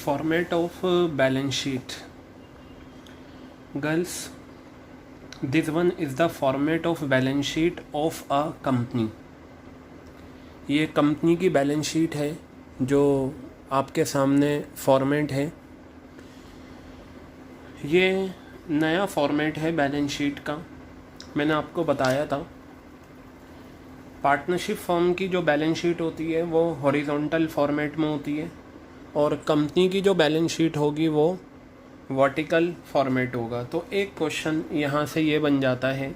Format of balance sheet. Girls, this one is the format of balance sheet of a company. ये company की balance sheet है जो आपके सामने format है। ये नया फॉर्मेट है बैलेंस शीट का। मैंने आपको बताया था पार्टनरशिप फर्म की जो बैलेंस शीट होती है वो हॉरिजॉन्टल फॉर्मेट में होती है और कंपनी की जो बैलेंस शीट होगी वो वर्टिकल फॉर्मेट होगा। तो एक क्वेश्चन यहाँ से ये बन जाता है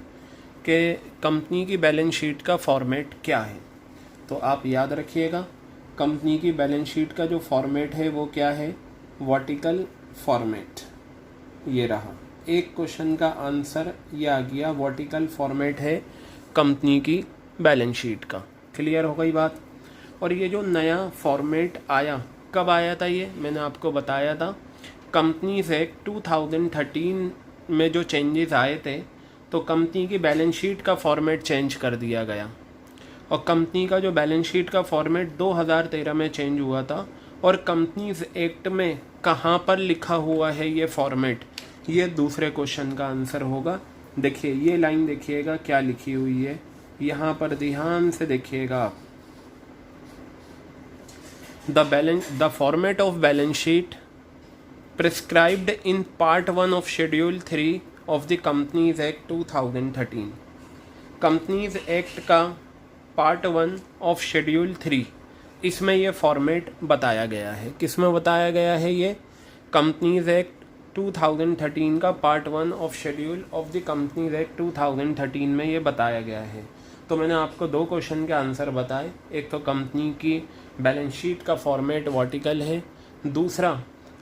कि कंपनी की बैलेंस शीट का फॉर्मेट क्या है। तो आप याद रखिएगा, कंपनी की बैलेंस शीट का जो फॉर्मेट है वो क्या है, वर्टिकल फॉर्मेट। ये रहा, एक क्वेश्चन का आंसर ये आ गया, वर्टिकल फॉर्मेट है कंपनी की बैलेंस शीट का। क्लियर हो गई बात। और ये जो नया फॉर्मेट आया, कब आया था ये मैंने आपको बताया था, कंपनीज एक्ट 2013 में जो चेंजेस आए थे तो कंपनी की बैलेंस शीट का फॉर्मेट चेंज कर दिया गया। और कंपनी का जो बैलेंस शीट का फॉर्मेट 2013 में चेंज हुआ था। और कंपनीज एक्ट में कहाँ पर लिखा हुआ है ये फॉर्मेट, ये दूसरे क्वेश्चन का आंसर होगा। देखिए ये लाइन देखिएगा क्या लिखी हुई है, यहाँ पर ध्यान से देखिएगा आप। The format of balance sheet prescribed in Part 1 of Schedule 3 of the Companies Act 2013। Companies Act का Part 1 of Schedule 3, इसमें ये फॉर्मेट बताया गया है। किस में बताया गया है ये, Companies Act 2013 का Part 1 of Schedule of the Companies Act 2013 में ये बताया गया है। तो मैंने आपको दो क्वेश्चन के आंसर बताए, एक तो कंपनी की बैलेंस शीट का फॉर्मेट वर्टिकल है, दूसरा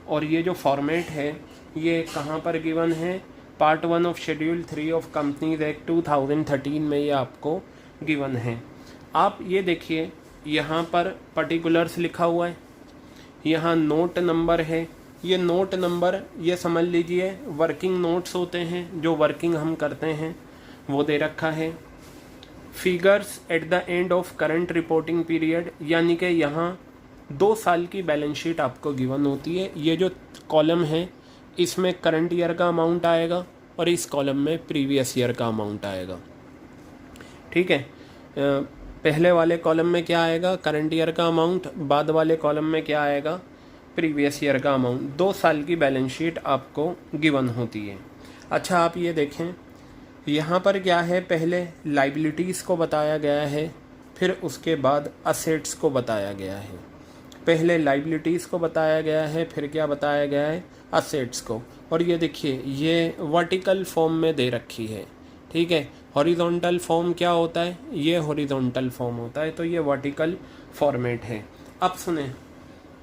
और ये जो फॉर्मेट है ये कहाँ पर गिवन है, part 1 of schedule 3 of companies act 2013 में ये आपको गिवन है। आप ये देखिए यहाँ पर पर्टिकुलर्स लिखा हुआ है, यहाँ नोट नंबर है। ये नोट नंबर ये समझ लीजिए वर्किंग नोट्स होते हैं, जो वर्किंग हम करते हैं वो दे रखा है। Figures at the end of current reporting period, यानी कि यहाँ 2 साल की बैलेंस शीट आपको गिवन होती है। ये जो कॉलम है इसमें करंट ईयर का अमाउंट आएगा और इस कॉलम में प्रीवियस ईयर का अमाउंट आएगा। ठीक है, पहले वाले कॉलम में क्या आएगा, करंट ईयर का अमाउंट, बाद वाले कॉलम में क्या आएगा, प्रीवियस ईयर का अमाउंट। 2 साल की बैलेंस शीट आपको गिवन होती है। अच्छा आप ये देखें यहाँ पर क्या है, पहले लाइबिलिटीज़ को बताया गया है, फिर उसके बाद असेट्स को बताया गया है। पहले लाइबिलिटीज़ को बताया गया है, फिर क्या बताया गया है, असेट्स को। और ये देखिए ये वर्टिकल फॉर्म में दे रखी है। ठीक है, हॉरिजॉन्टल फॉर्म क्या होता है, ये हॉरिजॉन्टल फॉर्म होता है, तो ये वर्टिकल फॉर्मेट है। अब सुने,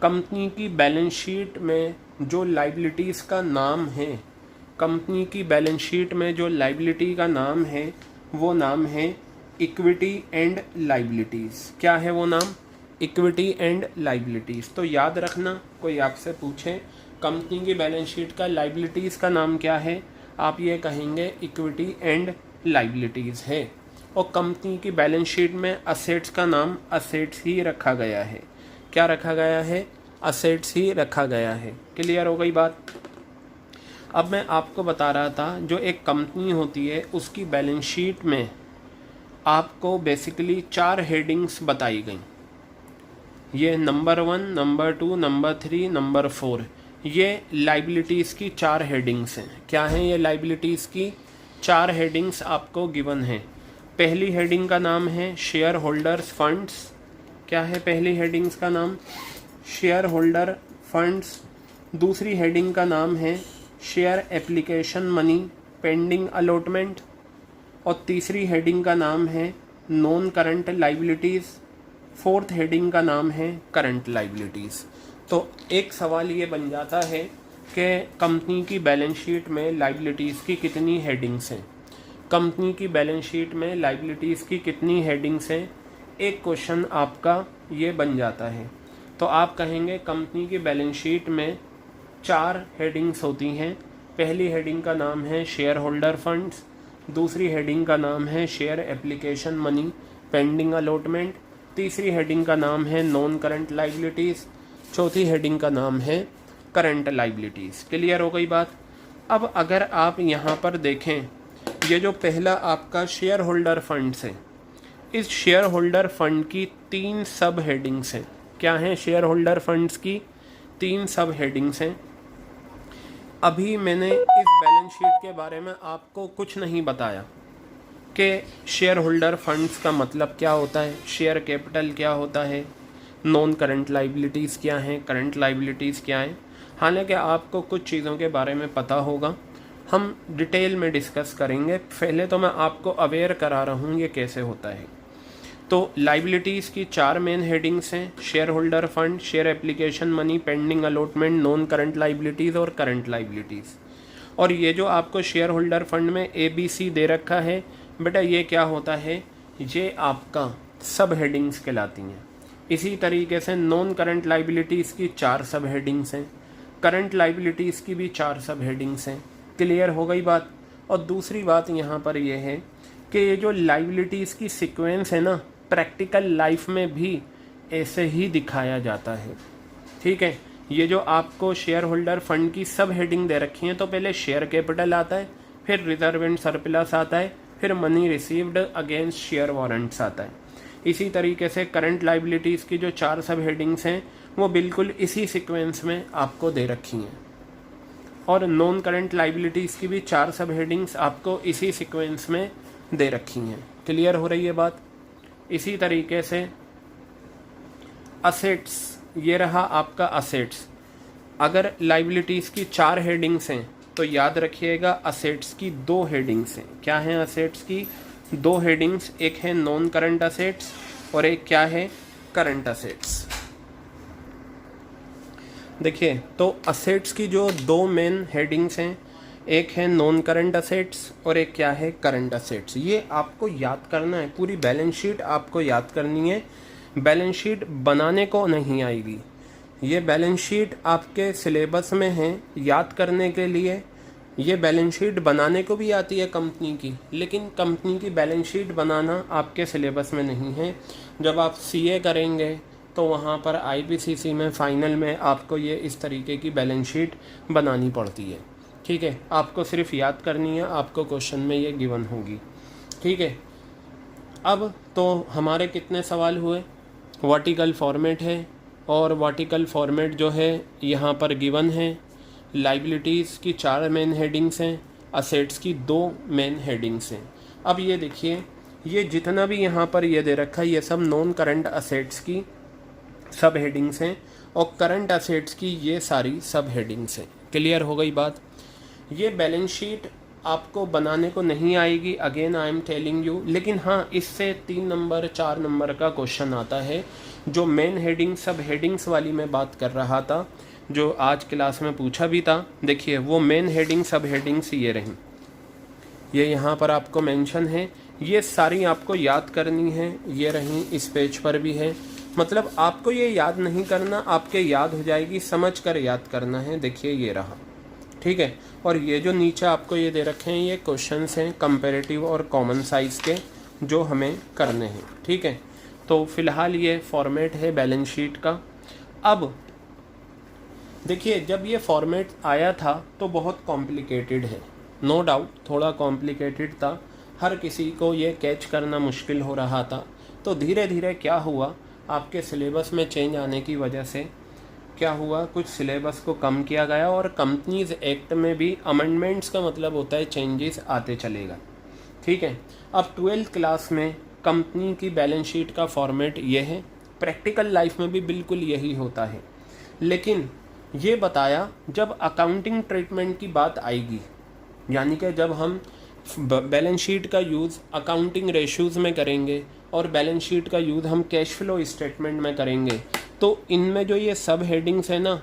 कंपनी की बैलेंस शीट में जो लाइबिलिटीज़ का नाम है, कंपनी की बैलेंस शीट में जो लाइबिलिटी का नाम है वो नाम है इक्विटी एंड लाइबिलिटीज़। क्या है वो नाम, इक्विटी एंड लाइबिलिटीज़। तो याद रखना, कोई आपसे पूछे कंपनी की बैलेंस शीट का लाइबिलिटीज़ का नाम क्या है, आप ये कहेंगे इक्विटी एंड लाइबिलिटीज़ है। और कंपनी की बैलेंस शीट में असेट्स का नाम असेट्स ही रखा गया है। क्या रखा गया है, असेट्स ही रखा गया है। क्लियर हो गई बात। अब मैं आपको बता रहा था जो एक कंपनी होती है उसकी बैलेंस शीट में आपको बेसिकली 4 हेडिंग्स बताई गई। ये नंबर 1, नंबर 2, नंबर 3, नंबर 4, ये लाइबिलिटीज़ की 4 हेडिंग्स हैं। क्या हैं ये लाइबिलिटीज़ की 4 हेडिंग्स आपको गिवन हैं। पहली हेडिंग का नाम है शेयर होल्डर्स फंड्स। क्या है पहली हेडिंग्स का नाम, शेयर होल्डर फंड्स। दूसरी हेडिंग का नाम है share application money pending allotment. और तीसरी हेडिंग का नाम है non current liabilities. Fourth heading का नाम है करंट लाइबिलिटीज़। तो एक सवाल ये बन जाता है कि कंपनी की बैलेंस शीट में लाइबिलिटीज़ की कितनी हेडिंग्स हैं, कंपनी की बैलेंस शीट में लाइबिलिटीज़ की कितनी हेडिंग्स हैं, एक क्वेश्चन आपका ये बन जाता है। तो आप कहेंगे कंपनी की बैलेंस शीट में 4 हेडिंग्स होती हैं। पहली हेडिंग का नाम है शेयर होल्डर फंड्स, दूसरी हेडिंग का नाम है share application money pending allotment, तीसरी हेडिंग का नाम है नॉन करंट लाइबिलिटीज़, चौथी हेडिंग का नाम है करंट लाइबिलिटीज़। क्लियर हो गई बात। अब अगर आप यहाँ पर देखें, ये जो पहला आपका शेयर होल्डर फंड्स है, इस शेयर होल्डर फंड की 3 सब हेडिंग्स हैं। क्या हैं शेयर होल्डर फंड्स की? 3 सब हेडिंग्स हैं। अभी मैंने इस बैलेंस शीट के बारे में आपको कुछ नहीं बताया कि शेयर होल्डर फंड्स का मतलब क्या होता है, शेयर कैपिटल क्या होता है, नॉन करंट लाइबिलिटीज़ क्या हैं, करंट लाइबिलिटीज़ क्या हैं। हालांकि आपको कुछ चीज़ों के बारे में पता होगा, हम डिटेल में डिस्कस करेंगे। पहले तो मैं आपको अवेयर करा रहा हूँ ये कैसे होता है। तो लाइबिलिटीज़ की 4 मेन हेडिंग्स हैं, share holder fund, share application money, pending allotment, non current liabilities और करंट लाइबिलिटीज़। और ये जो आपको शेयर होल्डर फंड में ABC दे रखा है बेटा, ये क्या होता है, ये आपका सब हेडिंग्स कहलाती हैं। इसी तरीके से नॉन करंट लाइबिलिटीज़ की 4 सब हेडिंग्स हैं, करंट लाइबिलिटीज़ की भी 4 सब हेडिंग्स हैं। क्लियर हो गई बात। और दूसरी बात यहाँ पर यह है कि ये जो लाइबिलिटीज़ की सीक्वेंस है ना, प्रैक्टिकल लाइफ में भी ऐसे ही दिखाया जाता है। ठीक है, ये जो आपको शेयर होल्डर फंड की सब हेडिंग दे रखी है, तो पहले शेयर कैपिटल आता है, फिर रिजर्व एंड सरप्लस आता है, फिर money received against share warrants आता है। इसी तरीके से करंट लाइबिलिटीज़ की जो 4 सब हेडिंग्स हैं वो बिल्कुल इसी सीक्वेंस में आपको दे रखी हैं। और नॉन करंट लाइबिलिटीज़ की भी 4 सब हेडिंग्स आपको इसी सीक्वेंस में दे रखी हैं। क्लियर हो रही है बात। इसी तरीके से असेट्स, ये रहा आपका असेट्स। अगर लाइबिलिटीज़ की 4 हेडिंग्स हैं तो याद रखिएगा असेट्स की 2 हेडिंग्स हैं। क्या हैं असेट्स की 2 हेडिंग्स? एक है नॉन करंट असेट्स और एक क्या है, करंट असेट्स। देखिए, तो असेट्स की जो 2 मेन हेडिंग्स हैं, एक है नॉन करंट असेट्स और एक क्या है, करंट असेट्स। ये आपको याद करना है, पूरी बैलेंस शीट आपको याद करनी है। बैलेंस शीट बनाने को नहीं आएगी, ये बैलेंस शीट आपके सिलेबस में है याद करने के लिए। ये बैलेंस शीट बनाने को भी आती है कंपनी की, लेकिन कंपनी की बैलेंस शीट बनाना आपके सिलेबस में नहीं है। जब आप CA करेंगे तो वहाँ पर IPCC में फाइनल में आपको ये इस तरीके की बैलेंस शीट बनानी पड़ती है। ठीक है, आपको सिर्फ याद करनी है, आपको क्वेश्चन में ये गिवन होगी। ठीक है, अब तो हमारे कितने सवाल हुए? वर्टिकल फॉर्मेट है, और वर्टिकल फॉर्मेट जो है यहाँ पर गिवन है। लाइबिलिटीज़ की 4 मेन हेडिंग्स हैं, असेट्स की 2 मेन हेडिंग्स हैं। अब ये देखिए, ये जितना भी यहाँ पर ये दे रखा है ये सब नॉन करंट असेट्स की सब हेडिंग्स हैं और करंट असेट्स की ये सारी सब हेडिंग्स हैं। क्लियर हो गई बात। ये बैलेंस शीट आपको बनाने को नहीं आएगी, again I am telling you, लेकिन हाँ इससे 3 नंबर 4 नंबर का क्वेश्चन आता है। जो मेन हेडिंग सब हेडिंग्स वाली मैं बात कर रहा था, जो आज क्लास में पूछा भी था, देखिए वो मेन हेडिंग सब हेडिंग्स ये रहीं, ये यहाँ पर आपको मेंशन है, ये सारी आपको याद करनी है। ये रहीं, इस पेज पर भी है। मतलब आपको ये याद नहीं करना, आपके याद हो जाएगी, समझ कर याद करना है। देखिए ये रहा, ठीक है। और ये जो नीचे आपको ये दे रखे हैं ये क्वेश्चंस हैं कंपैरेटिव और कॉमन साइज़ के, जो हमें करने हैं। ठीक है, तो फिलहाल ये फॉर्मेट है बैलेंस शीट का। अब देखिए, जब ये फॉर्मेट आया था तो बहुत कॉम्प्लिकेटेड है, नो डाउट थोड़ा कॉम्प्लिकेटेड था, हर किसी को ये कैच करना मुश्किल हो रहा था। तो धीरे धीरे क्या हुआ, आपके सिलेबस में चेंज आने की वजह से क्या हुआ, कुछ सिलेबस को कम किया गया और कंपनीज एक्ट में भी अमेंडमेंट्स का मतलब होता है चेंजेस आते चलेगा। ठीक है, अब 12th क्लास में कंपनी की बैलेंस शीट का फॉर्मेट ये है, प्रैक्टिकल लाइफ में भी बिल्कुल यही होता है। लेकिन ये बताया जब अकाउंटिंग ट्रीटमेंट की बात आएगी, यानी कि जब हम बैलेंस शीट का यूज़ अकाउंटिंग रेशियोज़ में करेंगे और बैलेंस शीट का यूज़ हम कैश फ्लो स्टेटमेंट में करेंगे, तो इनमें जो ये सब हेडिंग्स है ना,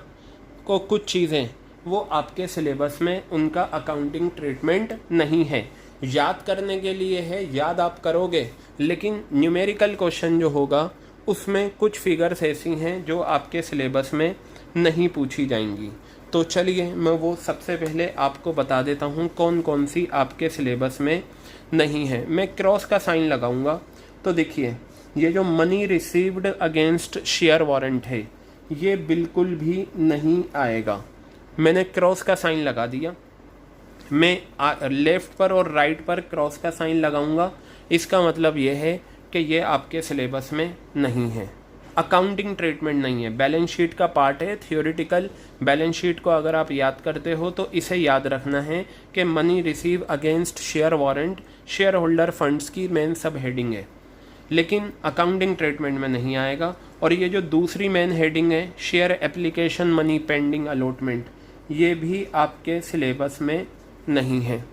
को कुछ चीज़ें वो आपके सिलेबस में उनका अकाउंटिंग ट्रीटमेंट नहीं है, याद करने के लिए है, याद आप करोगे, लेकिन न्यूमेरिकल क्वेश्चन जो होगा उसमें कुछ फिगर्स ऐसी हैं जो आपके सिलेबस में नहीं पूछी जाएंगी। तो चलिए मैं वो सबसे पहले आपको बता देता हूँ कौन कौन सी आपके सिलेबस में नहीं है। मैं क्रॉस का साइन लगाऊंगा, तो देखिए ये जो money received against share warrant है ये बिल्कुल भी नहीं आएगा। मैंने क्रॉस का साइन लगा दिया, मैं लेफ़्ट पर और राइट पर क्रॉस का साइन लगाऊंगा, इसका मतलब ये है कि ये आपके सिलेबस में नहीं है, अकाउंटिंग ट्रीटमेंट नहीं है, बैलेंस शीट का पार्ट है थियोरिटिकल। बैलेंस शीट को अगर आप याद करते हो तो इसे याद रखना है कि money receive against share warrant share holder funds की मेन सब हेडिंग है, लेकिन अकाउंटिंग ट्रीटमेंट में नहीं आएगा। और ये जो दूसरी मेन हेडिंग है share application money pending allotment, ये भी आपके सिलेबस में नहीं है,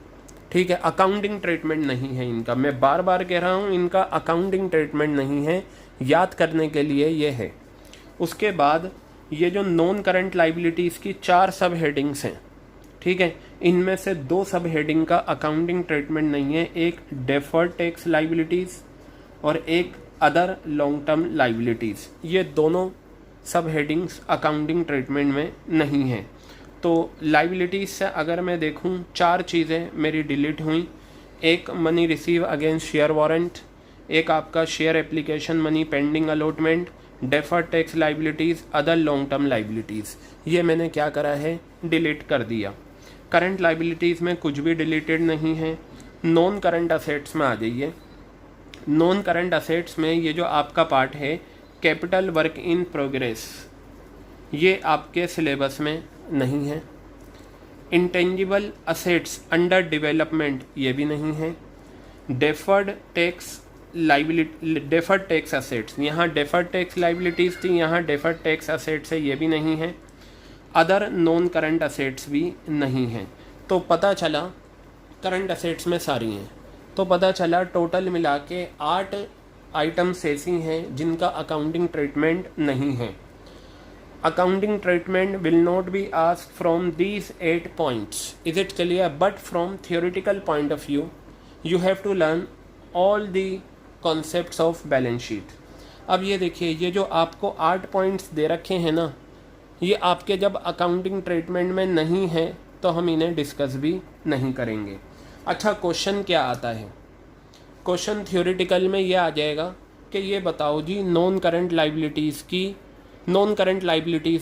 ठीक है। अकाउंटिंग ट्रीटमेंट नहीं है इनका, मैं बार बार कह रहा हूँ इनका अकाउंटिंग ट्रीटमेंट नहीं है, याद करने के लिए ये है। उसके बाद ये जो नॉन करंट लाइबिलिटीज़ की 4 सब हेडिंग्स हैं, ठीक है, इनमें से 2 सब हेडिंग का अकाउंटिंग ट्रीटमेंट नहीं है, एक डेफर्ड टैक्स लाइबिलिटीज़ और एक अदर लॉन्ग टर्म लाइबिलिटीज़। ये दोनों सब हेडिंग्स अकाउंटिंग ट्रीटमेंट में नहीं है। तो लाइबिलिटीज़ से अगर मैं देखूं 4 चीज़ें मेरी डिलीट हुई, एक money receive against share warrant, एक आपका share application money pending allotment, deferred tax liabilities, other long term liabilities, ये मैंने क्या करा है, डिलीट कर दिया। करंट लाइबिलिटीज़ में कुछ भी डिलीटेड नहीं है। नॉन करंट असेट्स में आ जाइए। नॉन करंट असेट्स में ये जो आपका पार्ट है कैपिटल वर्क इन प्रोग्रेस, ये आपके सिलेबस में नहीं है। इंटेंजिबल असेट्स अंडर डेवलपमेंट, ये भी नहीं है। Deferred tax liability, deferred tax assets, यहाँ डेफर्ड टैक्स लाइबिलिटीज़ थी, यहाँ डेफर्ड टैक्स असेट्स है, ये भी नहीं है। अदर नॉन करंट असेट्स भी नहीं है। तो पता चला करंट असेट्स में सारी हैं, तो पता चला टोटल मिला के 8 आइटम्स ऐसी हैं जिनका अकाउंटिंग ट्रीटमेंट नहीं है। Accounting treatment will not be asked from these 8 points, is it clear? But from theoretical point of view you have to learn all the concepts of balance sheet. अब ये देखिए, ये जो आपको 8 पॉइंट्स दे रखे हैं ना, ये आपके जब अकाउंटिंग ट्रीटमेंट में नहीं है तो हम इन्हें डिस्कस भी नहीं करेंगे। अच्छा, क्वेश्चन क्या आता है? क्वेश्चन थियोरिटिकल में ये आ जाएगा कि ये बताओ जी नॉन करंट लाइबिलिटीज़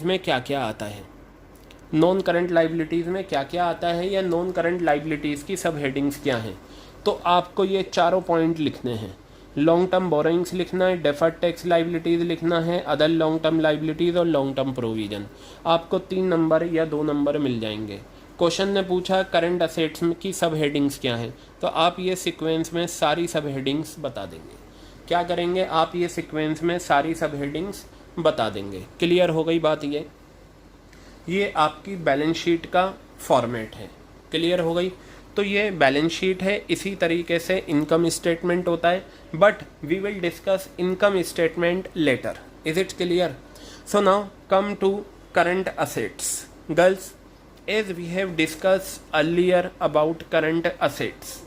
में क्या क्या आता है, नॉन करंट लाइबिलिटीज़ में क्या क्या आता है, या नॉन करंट लाइबिलिटीज़ की सब हेडिंग्स क्या हैं। तो आपको ये चारों पॉइंट लिखने हैं। लॉन्ग टर्म बोरोइंग्स लिखना है, डेफर्ड टैक्स लाइबिलिटीज़ लिखना है, अदर लॉन्ग टर्म लाइबिलिटीज़ और लॉन्ग टर्म प्रोविजन। आपको 3 नंबर या 2 नंबर मिल जाएंगे। क्वेश्चन ने पूछा करंट असेट्स की सब हेडिंग्स क्या हैं, तो आप ये सीक्वेंस में सारी सब हेडिंग्स बता देंगे। क्या करेंगे आप? ये सीक्वेंस में सारी सब हेडिंग्स बता देंगे। क्लियर हो गई बात? ये आपकी बैलेंस शीट का फॉर्मेट है। क्लियर हो गई? तो ये बैलेंस शीट है, इसी तरीके से इनकम स्टेटमेंट होता है, but we will discuss income statement later. Is it clear? So now come to current assets. Girls, as we have discussed earlier about current assets,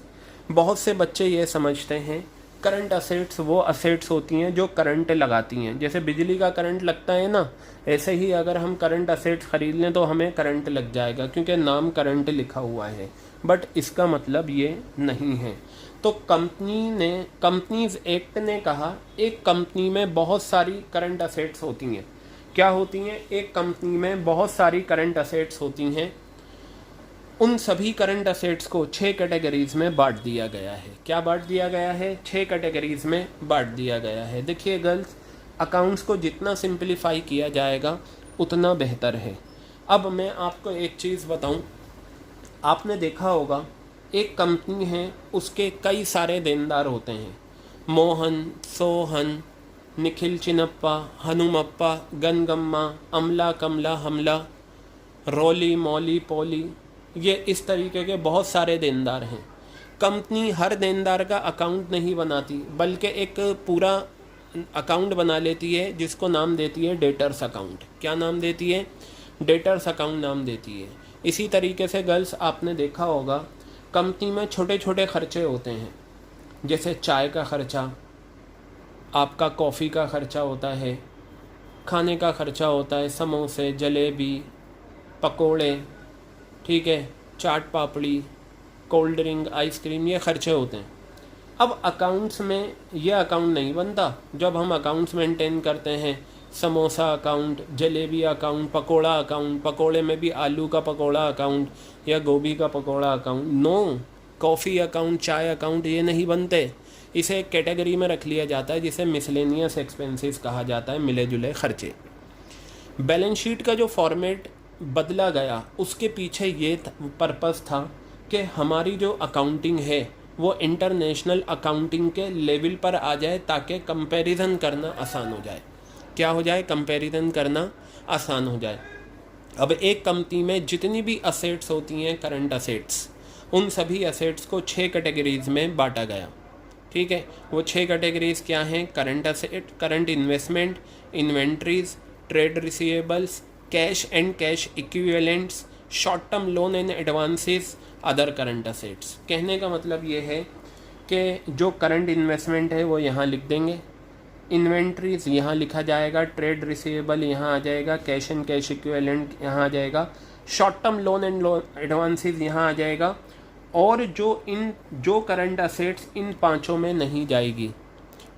बहुत से बच्चे ये समझते हैं करंट असेट्स वो असेट्स होती हैं जो करंट लगाती हैं, जैसे बिजली का करंट लगता है ना, ऐसे ही अगर हम करंट असेट्स खरीद लें तो हमें करंट लग जाएगा क्योंकि नाम करंट लिखा हुआ है, बट इसका मतलब ये नहीं है। तो कंपनीज एक्ट ने कहा एक कंपनी में बहुत सारी करंट असेट्स होती हैं। क्या होती हैं? एक कंपनी में बहुत सारी करंट असेट्स होती हैं। उन सभी करंट असेट्स को 6 कैटेगरीज में बांट दिया गया है। क्या बांट दिया गया है? 6 कैटेगरीज में बांट दिया गया है। देखिए गर्ल्स, अकाउंट्स को जितना सिंप्लीफाई किया जाएगा उतना बेहतर है। अब मैं आपको एक चीज़ बताऊं, आपने देखा होगा एक कंपनी है, उसके कई सारे देनदार होते हैं। मोहन, सोहन, निखिल चिनप्पा, हनुमप्पा, गनगम्मा, अमला, कमला, हमला, रोली, मौली, पोली, ये इस तरीके के बहुत सारे देनदार हैं। कंपनी हर देनदार का अकाउंट नहीं बनाती, बल्कि एक पूरा अकाउंट बना लेती है जिसको नाम देती है डेटर्स अकाउंट। क्या नाम देती है? डेटर्स अकाउंट नाम देती है। इसी तरीके से गर्ल्स, आपने देखा होगा कंपनी में छोटे छोटे खर्चे होते हैं, जैसे चाय का खर्चा, आपका कॉफ़ी का खर्चा होता है, खाने का खर्चा होता है, समोसे, जलेबी, पकोड़े, ठीक है, चाट पापड़ी, कोल्ड ड्रिंक, आइसक्रीम, ये खर्चे होते हैं। अब अकाउंट्स में ये अकाउंट नहीं बनता। जब हम अकाउंट्स मेंटेन करते हैं, samosa account, jalebi account, pakora account, पकोड़े में भी आलू का पकोड़ा अकाउंट या गोभी का pakora account. No, coffee account, चाय अकाउंट ये नहीं बनते। इसे एक कैटेगरी में रख लिया जाता है जिसे मिसलेनियस एक्सपेंसेस कहा जाता है, मिले जुले खर्चे। बैलेंस शीट का जो फॉर्मेट बदला गया उसके पीछे ये पर्पस था कि हमारी जो अकाउंटिंग है वो इंटरनेशनल अकाउंटिंग के लेवल पर आ जाए ताकि कंपैरिजन करना आसान हो जाए। क्या हो जाए? कंपैरिजन करना आसान हो जाए। अब एक कंपनी में जितनी भी असेट्स होती हैं, करंट असेट्स, उन सभी असेट्स को 6 कैटेगरीज में बांटा गया। ठीक है, वो 6 कैटेगरीज क्या हैं? Current asset, current investment, inventories, trade receivables, cash and cash equivalents, short term loan and advances, other current assets. कहने का मतलब ये है कि जो करंट इन्वेस्टमेंट है वो यहाँ लिख देंगे, इन्वेंट्रीज यहाँ लिखा जाएगा, ट्रेड रिसीवेबल यहाँ आ जाएगा, कैश एंड कैश इक्विवेलेंट यहाँ आ जाएगा, short term loan and loan advances यहाँ आ जाएगा। और जो करंट असेट्स इन पांचों में नहीं जाएगी,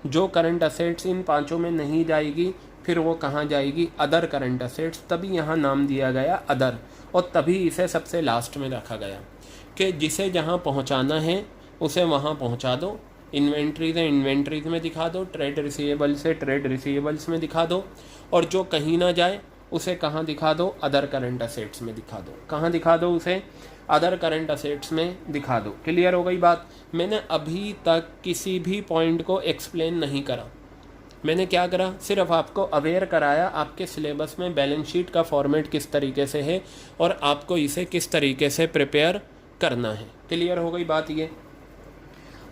जो करंट असेट्स इन पांचों में नहीं जाएगी, फिर वो कहाँ जाएगी? Other current assets. तभी यहाँ नाम दिया गया अदर, और तभी इसे सबसे लास्ट में रखा गया कि जिसे जहाँ पहुँचाना है उसे वहाँ पहुँचा दो। इन्वेंट्रीज है, इन्वेंट्रीज में दिखा दो, ट्रेड रिसीवेबल्स है, ट्रेड रिसीवेबल्स में दिखा दो, और जो कहीं ना जाए उसे कहाँ दिखा दो? अदर करंट असेट्स में दिखा दो। कहाँ दिखा दो उसे? अदर करंट असेट्स में दिखा दो। क्लियर हो गई बात? मैंने अभी तक किसी भी पॉइंट को एक्सप्लेन नहीं करा। मैंने क्या करा? सिर्फ आपको अवेयर कराया आपके सिलेबस में बैलेंस शीट का फॉर्मेट किस तरीके से है और आपको इसे किस तरीके से प्रिपेयर करना है। क्लियर हो गई बात ये?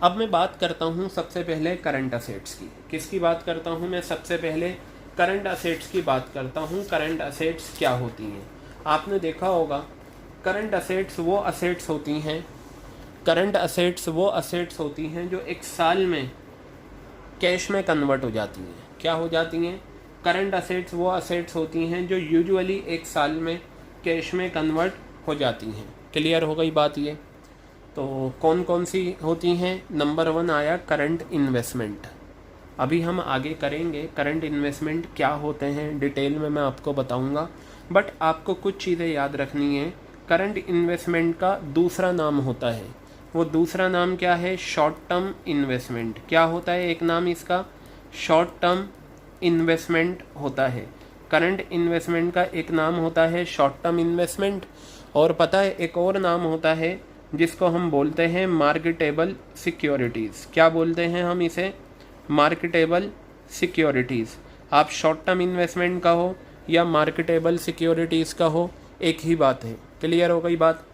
अब मैं बात करता हूँ सबसे पहले करंट असेट्स की। किसकी बात करता हूँ मैं? सबसे पहले करंट असेट्स की बात करता हूँ। करंट असेट्स क्या होती हैं? आपने देखा होगा करंट असेट्स वो असेट्स होती हैं, करंट असेट्स वो असेट्स होती हैं जो एक साल में कैश में कन्वर्ट हो जाती हैं। क्या हो जाती हैं? करंट असेट्स वो असेट्स होती हैं जो यूजुअली एक साल में कैश में कन्वर्ट हो जाती हैं। क्लियर हो गई बात ये? तो कौन कौन सी होती हैं? नंबर 1 आया करंट इन्वेस्टमेंट। अभी हम आगे करेंगे करंट इन्वेस्टमेंट क्या होते हैं, डिटेल में मैं आपको बताऊंगा, बट आपको कुछ चीज़ें याद रखनी है। करंट इन्वेस्टमेंट का दूसरा नाम होता है, वो दूसरा नाम क्या है? Short term investment. क्या होता है एक नाम इसका? शॉर्ट टर्म इन्वेस्टमेंट होता है। करंट इन्वेस्टमेंट का एक नाम होता है शॉर्ट टर्म इन्वेस्टमेंट, और पता है एक और नाम होता है जिसको हम बोलते हैं मार्केटेबल सिक्योरिटीज़। क्या बोलते हैं हम इसे? Marketable securities. आप शॉर्ट टर्म इन्वेस्टमेंट का हो या मार्केटेबल सिक्योरिटीज़ का हो, एक ही बात है। क्लियर हो गई बात?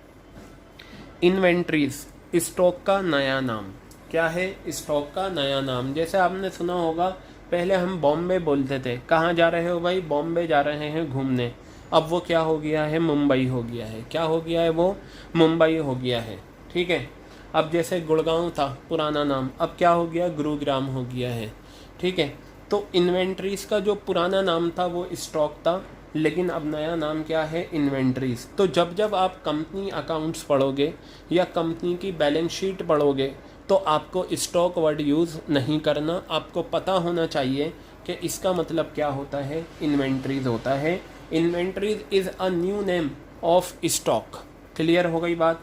इन्वेंट्रीज, स्टॉक का नया नाम। क्या है? स्टॉक का नया नाम। जैसे आपने सुना होगा पहले हम बॉम्बे बोलते थे। कहाँ जा रहे हो भाई? बॉम्बे जा रहे हैं घूमने। अब वो क्या हो गया है? मुंबई हो गया है। क्या हो गया है? वो मुंबई हो गया है। ठीक है। अब जैसे गुड़गांव था पुराना नाम, अब क्या हो गया? गुरुग्राम हो गया है। ठीक है। तो इन्वेंट्रीज का जो पुराना नाम था वो स्टॉक था, लेकिन अब नया नाम क्या है? इन्वेंट्रीज। तो जब जब आप कंपनी अकाउंट्स पढ़ोगे या कंपनी की बैलेंस शीट पढ़ोगे तो आपको स्टॉक वर्ड यूज़ नहीं करना। आपको पता होना चाहिए कि इसका मतलब क्या होता है? इन्वेंट्रीज होता है। Inventories is a new name of stock. Clear हो गई बात?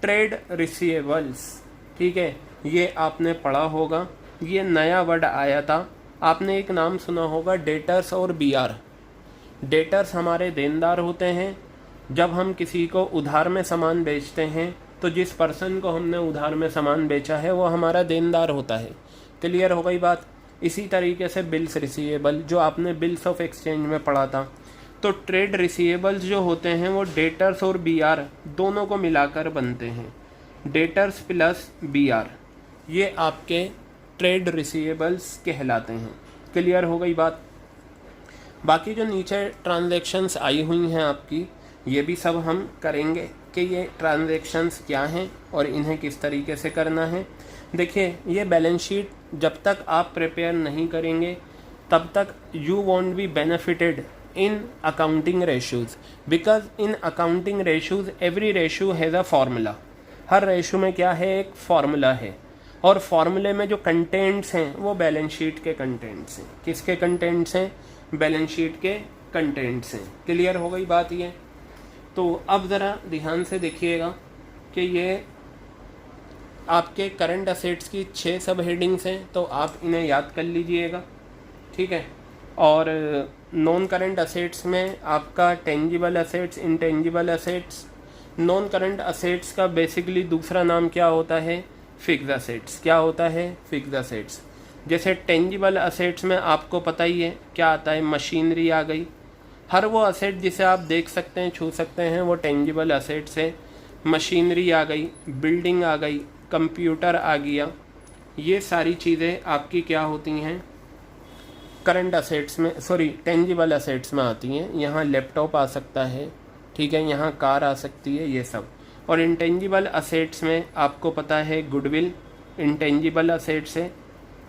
ट्रेड रिसीवेबल्स, ठीक है, ये आपने पढ़ा होगा, ये नया वर्ड आया था। आपने एक नाम सुना होगा डेटर्स और बीआर। डेटर्स हमारे देनदार होते हैं। जब हम किसी को उधार में सामान बेचते हैं तो जिस पर्सन को हमने उधार में सामान बेचा है वो हमारा देनदार होता है। क्लियर हो गई बात? इसी तरीके से बिल्स रिसीवेबल, जो आपने बिल्स ऑफ एक्सचेंज में पढ़ा था। तो ट्रेड रिसीवेबल्स जो होते हैं वो डेटर्स और बीआर दोनों को मिलाकर बनते हैं। डेटर्स प्लस बीआर, ये आपके ट्रेड रिसीवेबल्स कहलाते हैं। क्लियर हो गई बात? बाकी जो नीचे ट्रांजैक्शंस आई हुई हैं आपकी, ये भी सब हम करेंगे कि ये ट्रांजैक्शंस क्या हैं और इन्हें किस तरीके से करना है। देखिए, ये बैलेंस शीट जब तक आप प्रिपेयर नहीं करेंगे तब तक you want be benefited in accounting ratios, because in accounting ratios every ratio has a formula. Her ratio में क्या है? एक फार्मूला है, और फार्मूले में जो कंटेंट्स हैं वो बैलेंस शीट के कंटेंट्स हैं। किसके कंटेंट्स हैं? बैलेंस शीट के कंटेंट्स हैं। क्लियर हो गई बात ये। तो अब ज़रा ध्यान से देखिएगा कि ये आपके करंट असेट्स की 6 सब हेडिंग्स हैं, तो आप इन्हें याद कर लीजिएगा, ठीक है। और नॉन करंट असेट्स में आपका tangible assets, intangible assets. Non current assets का बेसिकली दूसरा नाम क्या होता है? Fixed assets. क्या होता है? Fixed assets. जैसे टेंजिबल असेट्स में आपको पता ही है क्या आता है, मशीनरी आ गई। हर वो असेट जिसे आप देख सकते हैं, छू सकते हैं, वो टेंजिबल असेट्स है। मशीनरी आ गई, बिल्डिंग आ गई, कंप्यूटर आ गया, ये सारी चीज़ें आपकी क्या होती हैं? करंट असेट्स में, सॉरी टेंजिबल असेट्स में आती हैं। यहाँ लैपटॉप आ सकता है, ठीक है, यहाँ कार आ सकती है, ये सब। और इंटेंजिबल असेट्स में आपको पता है गुडविल इंटेंजिबल असेट्स है,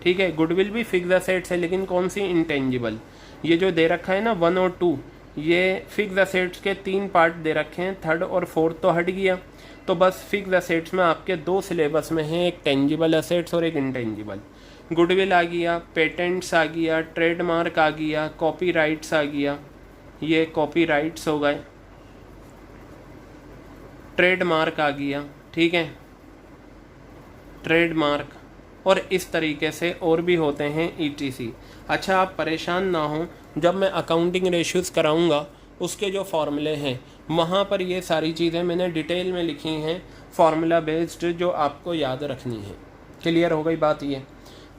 ठीक है। गुडविल भी फिक्स्ड असेट्स है, लेकिन कौन सी? इंटेंजिबल। ये जो दे रखा है ना 1 और 2, ये फिक्स्ड असेट्स के 3 पार्ट दे रखे हैं, 3rd और 4th तो हट गया। तो बस फिक्स्ड असेट्स में आपके 2 सिलेबस में हैं, एक टेंजिबल असेट्स और एक इंटेंजिबल। गुडविल आ गया, पेटेंट्स आ गया, ट्रेडमार्क आ गया, कॉपीराइट्स आ गया, ये कॉपीराइट्स हो गए, ट्रेडमार्क आ गया, ठीक है, ट्रेडमार्क। और इस तरीके से और भी होते हैं ETC। अच्छा, आप परेशान ना हो, जब मैं अकाउंटिंग रेशियोज़ कराऊंगा उसके जो फॉर्मूले हैं वहाँ पर ये सारी चीज़ें मैंने डिटेल में लिखी हैं, फार्मूला बेस्ड, जो आपको याद रखनी है। क्लियर हो गई बात ये।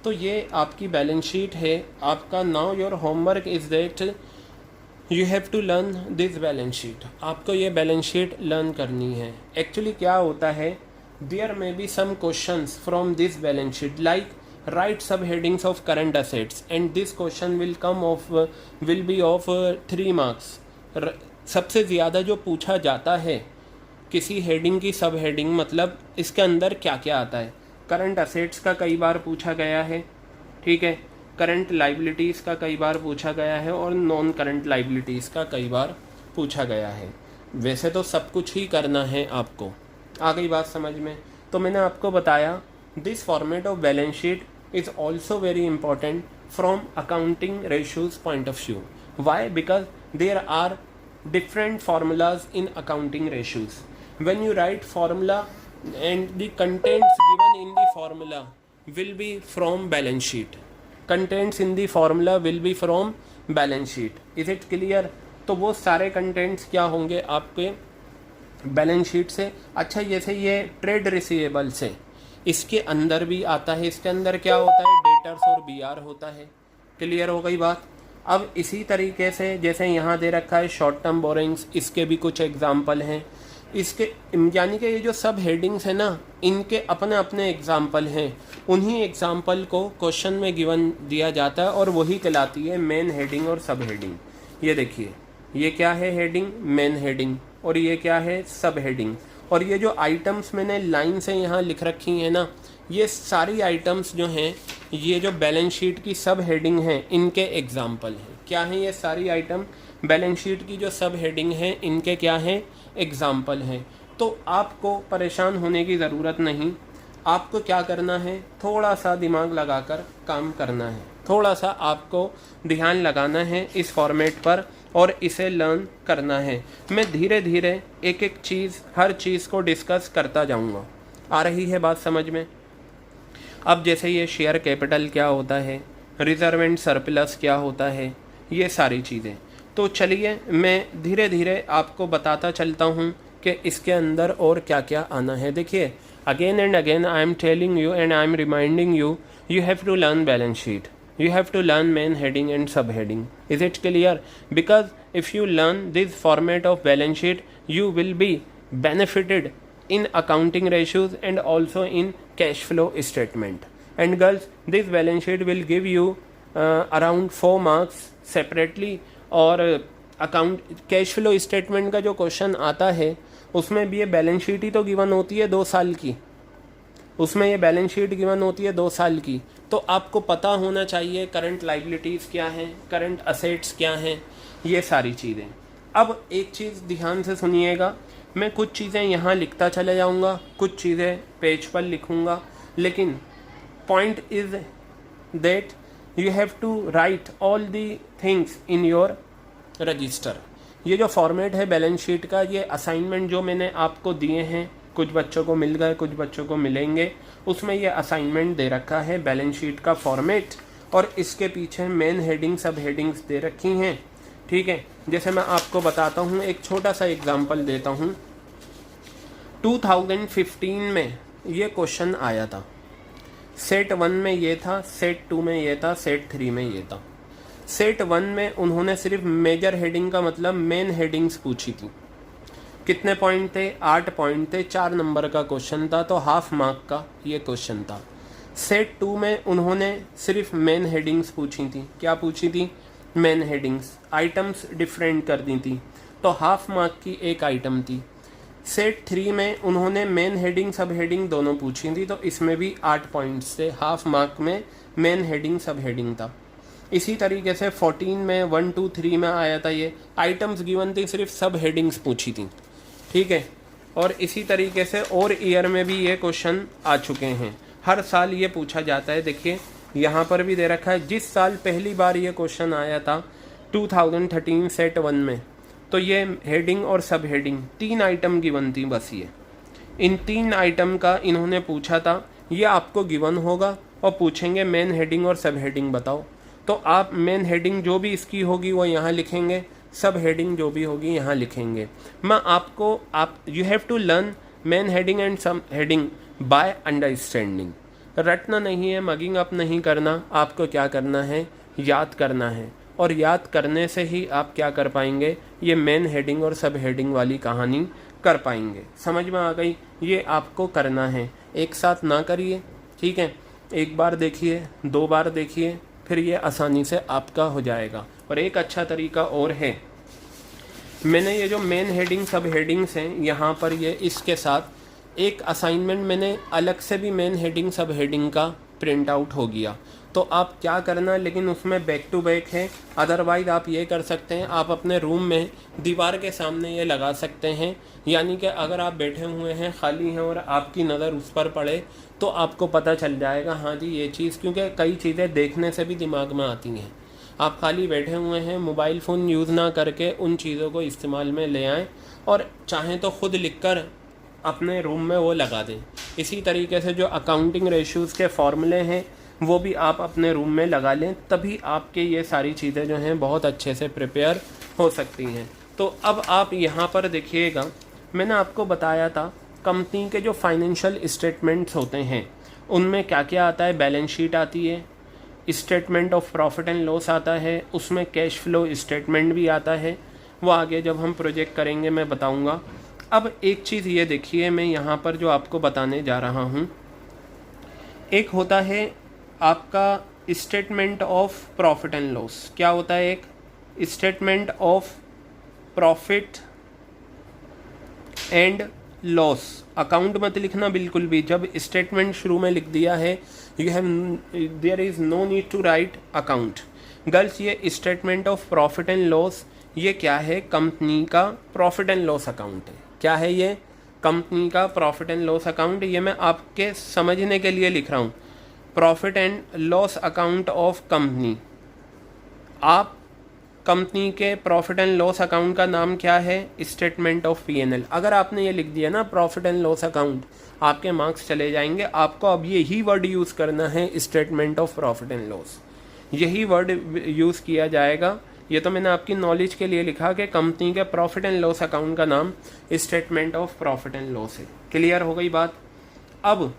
तो ये आपकी बैलेंस शीट है आपका। Now your homework is that you have to learn this balance sheet. आपको ये बैलेंस शीट लर्न करनी है। एक्चुअली क्या होता है, there may be some questions from this balance sheet like write subheadings of current assets and this question will be of 3 marks। सबसे ज़्यादा जो पूछा जाता है किसी हेडिंग की सब हेडिंग, मतलब इसके अंदर क्या क्या आता है। करंट असेट्स का कई बार पूछा गया है, ठीक है, करंट लाइबिलिटीज़ का कई बार पूछा गया है, और नॉन करंट लाइबिलिटीज़ का कई बार पूछा गया है। वैसे तो सब कुछ ही करना है आपको। आ गई बात समझ में? तो मैंने आपको बताया this format of balance sheet is also very important from accounting ratios point of view. Why? Because there are different formulas in accounting ratios. When you write formula and the contents given in the formula will be from balance sheet. Contents in the formula will be from balance sheet. Is it clear? तो वो सारे contents क्या होंगे आपके balance sheet से। अच्छा, जैसे ये ट्रेड रिसीवेबल्स है, इसके अंदर भी आता है। इसके अंदर क्या होता है? डेटर्स और BR होता है। क्लियर हो गई बात? अब इसी तरीके से जैसे यहाँ दे रखा है शॉर्ट टर्म बोरिंग्स, इसके भी कुछ एग्जाम्पल हैं। इसके यानी कि ये जो सब हेडिंग्स है ना, इनके अपने अपने एग्जाम्पल हैं। उन्हीं एग्जाम्पल को क्वेश्चन में गिवन दिया जाता है और वही कहलाती है मेन हेडिंग और सब हेडिंग। ये देखिए, ये क्या है? हेडिंग, मेन हेडिंग, और ये क्या है? सब हेडिंग। और ये जो आइटम्स मैंने लाइन से यहाँ लिख रखी हैं ना, ये सारी आइटम्स जो हैं, ये जो बैलेंस शीट की सब हेडिंग हैं, इनके एग्जाम्पल हैं। क्या हैं ये सारी आइटम? बैलेंस शीट की जो सब हेडिंग हैं, इनके क्या हैं? एग्जाम्पल हैं। तो आपको परेशान होने की ज़रूरत नहीं। आपको क्या करना है? थोड़ा सा दिमाग लगाकर काम करना है, थोड़ा सा आपको ध्यान लगाना है इस फॉर्मेट पर और इसे लर्न करना है। मैं धीरे धीरे एक एक चीज़, हर चीज़ को डिस्कस करता जाऊंगा। आ रही है बात समझ में? अब जैसे ये शेयर कैपिटल क्या होता है, रिजर्व एंड सरप्लस क्या होता है, ये सारी चीज़ें। तो चलिए मैं धीरे धीरे आपको बताता चलता हूँ कि इसके अंदर और क्या क्या आना है। देखिए, again and again I am telling you and I am reminding you, you have to learn balance sheet. You have to learn main heading and subheading. Is it clear? Because if you learn this format of balance sheet, you will be benefited in accounting ratios and also in cash flow statement. And girls, this balance sheet will give you around 4 marks separately. और account cash flow statement का जो question आता है उसमें भी ये balance sheet ही तो given होती है 2 साल की, उसमें ये बैलेंस शीट गिवन होती है 2 साल की। तो आपको पता होना चाहिए करंट लाइबिलिटीज़ क्या हैं, करंट असेट्स क्या हैं, ये सारी चीज़ें। अब एक चीज़ ध्यान से सुनिएगा, मैं कुछ चीज़ें यहाँ लिखता चला जाऊँगा, कुछ चीज़ें पेज पर लिखूँगा, लेकिन point is that you have to write all the things in your register. ये जो फॉर्मेट है बैलेंस शीट का, ये असाइनमेंट जो मैंने आपको दिए हैं, कुछ बच्चों को मिल गए, कुछ बच्चों को मिलेंगे, उसमें ये असाइनमेंट दे रखा है बैलेंस शीट का फॉर्मेट, और इसके पीछे मेन हेडिंग सब हेडिंग्स दे रखी हैं। ठीक है, जैसे मैं आपको बताता हूँ, एक छोटा सा एग्जांपल देता हूँ। 2015 में ये क्वेश्चन आया था। सेट 1 में ये था, सेट 2 में ये था, सेट 3 में ये था। सेट 1 में उन्होंने सिर्फ मेजर हेडिंग का मतलब मेन हेडिंग्स पूछी थी। कितने पॉइंट थे? 8 पॉइंट थे, 4 नंबर का क्वेश्चन था, तो हाफ मार्क का ये क्वेश्चन था। सेट 2 में उन्होंने सिर्फ मेन हेडिंग्स पूछी थी। क्या पूछी थी? Main headings. आइटम्स डिफरेंट कर दी थी, तो हाफ मार्क की एक आइटम थी। सेट 3 में उन्होंने मेन हेडिंग सब हेडिंग दोनों पूछी थी, तो इसमें भी 8 पॉइंट्स थे, हाफ मार्क में मेन हेडिंग सब हेडिंग था। इसी तरीके से 14 में 1 2 3 में आया था, ये आइटम्स गिवन थी, सिर्फ सब हेडिंग्स पूछी थी। ठीक है, और इसी तरीके से और ईयर में भी ये क्वेश्चन आ चुके हैं। हर साल ये पूछा जाता है। देखिए यहाँ पर भी दे रखा है, जिस साल पहली बार ये क्वेश्चन आया था 2013 सेट 1 में, तो ये हेडिंग और सब हेडिंग 3 आइटम गिवन थी बस। ये इन 3 आइटम का इन्होंने पूछा था, ये आपको गिवन होगा और पूछेंगे मेन हेडिंग और सब हेडिंग बताओ। तो आप मेन हेडिंग जो भी इसकी होगी वो यहाँ लिखेंगे, सब हेडिंग जो भी होगी यहाँ लिखेंगे। मैं आपको you have to learn main heading and sub heading by understanding. रटना नहीं है, मगिंग अप नहीं करना, आपको क्या करना है? याद करना है, और याद करने से ही आप क्या कर पाएंगे? ये मेन हेडिंग और सब हेडिंग वाली कहानी कर पाएंगे। समझ में आ गई? ये आपको करना है, एक साथ ना करिए। ठीक है, एक बार देखिए, 2 बार देखिए, फिर ये आसानी से आपका हो जाएगा। और एक अच्छा तरीका और है, मैंने ये जो मेन हेडिंग सब हेडिंग्स हैं यहाँ पर, ये इसके साथ एक असाइनमेंट मैंने अलग से भी मेन हेडिंग सब हेडिंग का प्रिंट आउट हो गया। तो आप क्या करना, लेकिन उसमें बैक टू बैक है। अदरवाइज आप ये कर सकते हैं, आप अपने रूम में दीवार के सामने ये लगा सकते हैं, यानी कि अगर आप बैठे हुए हैं, खाली हैं और आपकी नज़र उस पर पड़े, तो आपको पता चल जाएगा हाँ जी ये चीज़, क्योंकि कई चीज़ें देखने से भी दिमाग में आती हैं। आप खाली बैठे हुए हैं, मोबाइल फ़ोन यूज़ ना करके उन चीज़ों को इस्तेमाल में ले आएँ, और चाहें तो ख़ुद लिखकर अपने रूम में वो लगा दें। इसी तरीके से जो अकाउंटिंग रेशियोज़ के फॉर्मूले हैं वो भी आप अपने रूम में लगा लें, तभी आपके ये सारी चीज़ें जो हैं बहुत अच्छे से प्रिपेयर हो सकती हैं। तो अब आप यहाँ पर देखिएगा, मैंने आपको बताया था कंपनी के जो फाइनेंशियल स्टेटमेंट्स होते हैं उनमें क्या क्या आता है। बैलेंस शीट आती है, statement of profit and loss आता है, उसमें कैश फ्लो स्टेटमेंट भी आता है। वो आगे जब हम प्रोजेक्ट करेंगे मैं बताऊँगा। अब एक चीज़ ये देखिए, मैं यहाँ पर जो आपको बताने जा रहा हूँ, एक होता है आपका statement of profit and loss. क्या होता है? एक statement of profit and loss. Account मत लिखना बिल्कुल भी, जब स्टेटमेंट शुरू में लिख दिया है there is no need to write account. Girls, ये statement of profit and loss ये क्या है? कंपनी का प्रॉफिट एंड लॉस अकाउंट है। क्या है ये? कंपनी का प्रॉफिट एंड लॉस अकाउंट। ये मैं आपके समझने के लिए लिख रहा हूँ, profit and loss account of company. आप कंपनी के प्रॉफिट एंड लॉस अकाउंट का नाम क्या है? Statement of P&L। अगर आपने ये लिख दिया ना प्रॉफिट एंड लॉस अकाउंट, आपके मार्क्स चले जाएंगे। आपको अब यही वर्ड यूज़ करना है, statement of profit and loss, यही वर्ड यूज़ किया जाएगा। ये तो मैंने आपकी नॉलेज के लिए लिखा कि कंपनी के प्रॉफिट एंड लॉस अकाउंट का नाम statement of profit and loss है। क्लियर हो गई बात? अब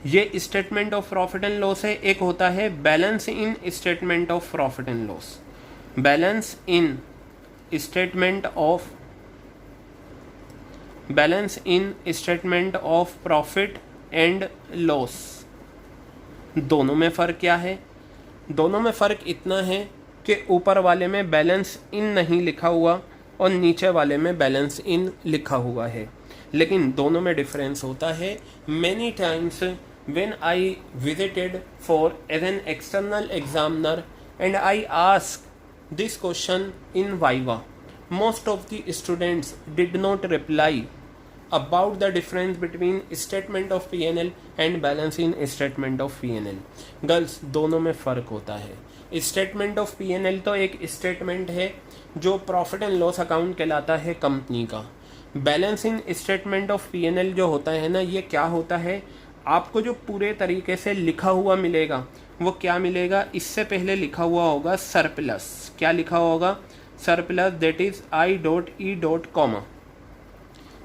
ये statement of profit and loss है। एक होता है balance in statement of profit and loss. Balance in statement of profit and loss, दोनों में फ़र्क क्या है? दोनों में फ़र्क इतना है कि ऊपर वाले में बैलेंस इन नहीं लिखा हुआ और नीचे वाले में बैलेंस इन लिखा हुआ है, लेकिन दोनों में डिफरेंस होता है। Many times when I visited for as an external examiner and I ask this question in viva, most of the students did not reply about the difference between statement of PNL and balance in statement of PNL. Girls, दोनों में फ़र्क होता है। Statement of PNL तो एक statement है जो profit and loss account कहलाता है कंपनी का। Balance in statement of PNL जो होता है ना, ये क्या होता है, आपको जो पूरे तरीके से लिखा हुआ मिलेगा वो क्या मिलेगा, इससे पहले लिखा हुआ होगा सरप्लस। क्या लिखा हुआ होगा, surplus, that is I.E. Comma.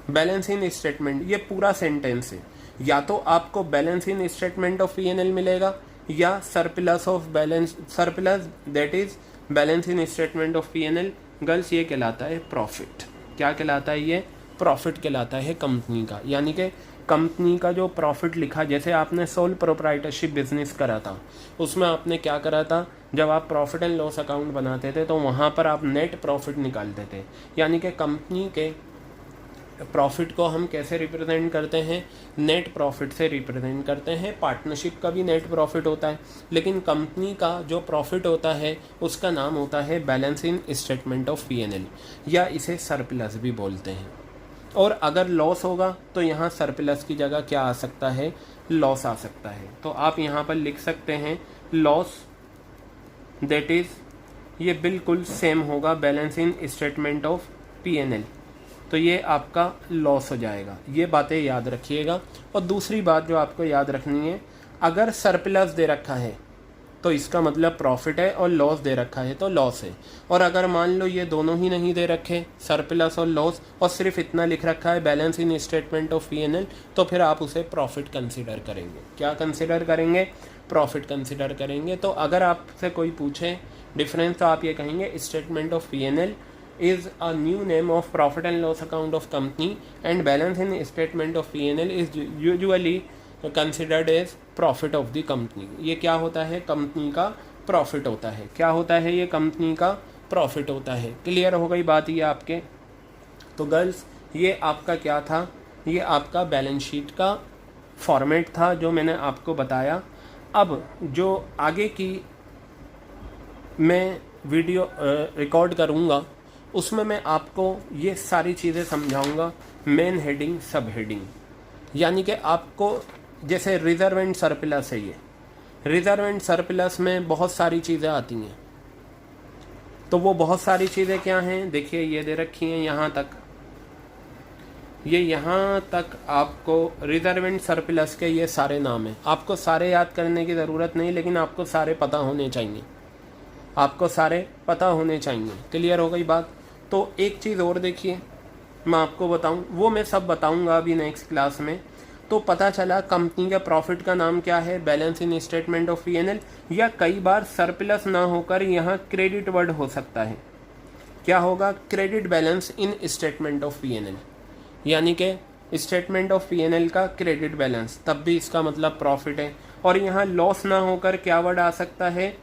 Balance in statement, ये पूरा सेंटेंस है, या तो आपको balance in statement of PNL मिलेगा या surplus of balance, surplus that is balance in statement of PNL. Girls, ये कहलाता है प्रॉफिट। क्या कहलाता है ये, प्रॉफिट कहलाता है कंपनी का। यानी कि कंपनी का जो प्रॉफिट लिखा, जैसे आपने सोल प्रोप्राइटरशिप बिजनेस करा था, उसमें आपने क्या करा था, जब आप प्रॉफिट एंड लॉस अकाउंट बनाते थे तो वहाँ पर आप नेट प्रॉफिट निकालते थे। यानी कि कंपनी के प्रॉफिट को हम कैसे रिप्रेजेंट करते हैं, नेट प्रॉफिट से रिप्रेजेंट करते हैं। पार्टनरशिप का भी नेट प्रॉफिट होता है, लेकिन कंपनी का जो प्रॉफिट होता है उसका नाम होता है balance in statement of PNL, या इसे सरप्लस भी बोलते हैं। और अगर लॉस होगा तो यहाँ सरप्लस की जगह क्या आ सकता है, लॉस आ सकता है। तो आप यहाँ पर लिख सकते हैं लॉस, दैट इज, ये बिल्कुल सेम होगा balance in statement of PNL, तो ये आपका लॉस हो जाएगा। ये बातें याद रखिएगा। और दूसरी बात जो आपको याद रखनी है, अगर सरप्लस दे रखा है तो इसका मतलब प्रॉफिट है, और लॉस दे रखा है तो लॉस है। और अगर मान लो ये दोनों ही नहीं दे रखे, सरप्लस और लॉस, और सिर्फ इतना लिख रखा है balance in statement of PNL, तो फिर आप उसे प्रॉफिट कंसिडर करेंगे। क्या कंसिडर करेंगे, प्रॉफिट कंसिडर करेंगे। तो अगर आपसे कोई पूछे डिफरेंस, तो आप ये कहेंगे statement of PNL is a new name of profit and loss account of company, and balance in statement of P&L is usually considered as profit of the company। ये क्या होता है, कंपनी का प्रॉफिट होता है। क्या होता है, ये कंपनी का प्रॉफिट होता है। क्लियर हो गई बात ये आपके। तो गर्ल्स, ये आपका क्या था, ये आपका बैलेंस शीट का फॉर्मेट था जो मैंने आपको बताया। अब जो आगे की मैं वीडियो रिकॉर्ड करूँगा उसमें मैं आपको ये सारी चीज़ें समझाऊंगा, मेन हेडिंग, सब हेडिंग। यानी कि आपको जैसे रिजर्व एंड सरप्लस है, ये रिजर्व एंड सरप्लस में बहुत सारी चीज़ें आती हैं। तो वो बहुत सारी चीज़ें क्या हैं, देखिए ये दे रखी हैं यहाँ तक, ये यहाँ तक आपको रिजर्व एंड सरप्लस के ये सारे नाम हैं। आपको सारे याद करने की ज़रूरत नहीं, लेकिन आपको सारे पता होने चाहिए, आपको सारे पता होने चाहिए। क्लियर हो गई बात। तो एक चीज़ और देखिए, मैं आपको बताऊं, वो मैं सब बताऊंगा अभी नेक्स्ट क्लास में। तो पता चला कंपनी का प्रॉफिट का नाम क्या है, balance in statement of PNL, या कई बार सरप्लस ना होकर यहाँ क्रेडिट वर्ड हो सकता है। क्या होगा, credit balance in statement of PNL, यानी कि स्टेटमेंट ऑफ पीएनएल का क्रेडिट बैलेंस, तब भी इसका मतलब प्रॉफिट है। और यहाँ लॉस ना होकर क्या वर्ड आ सकता है,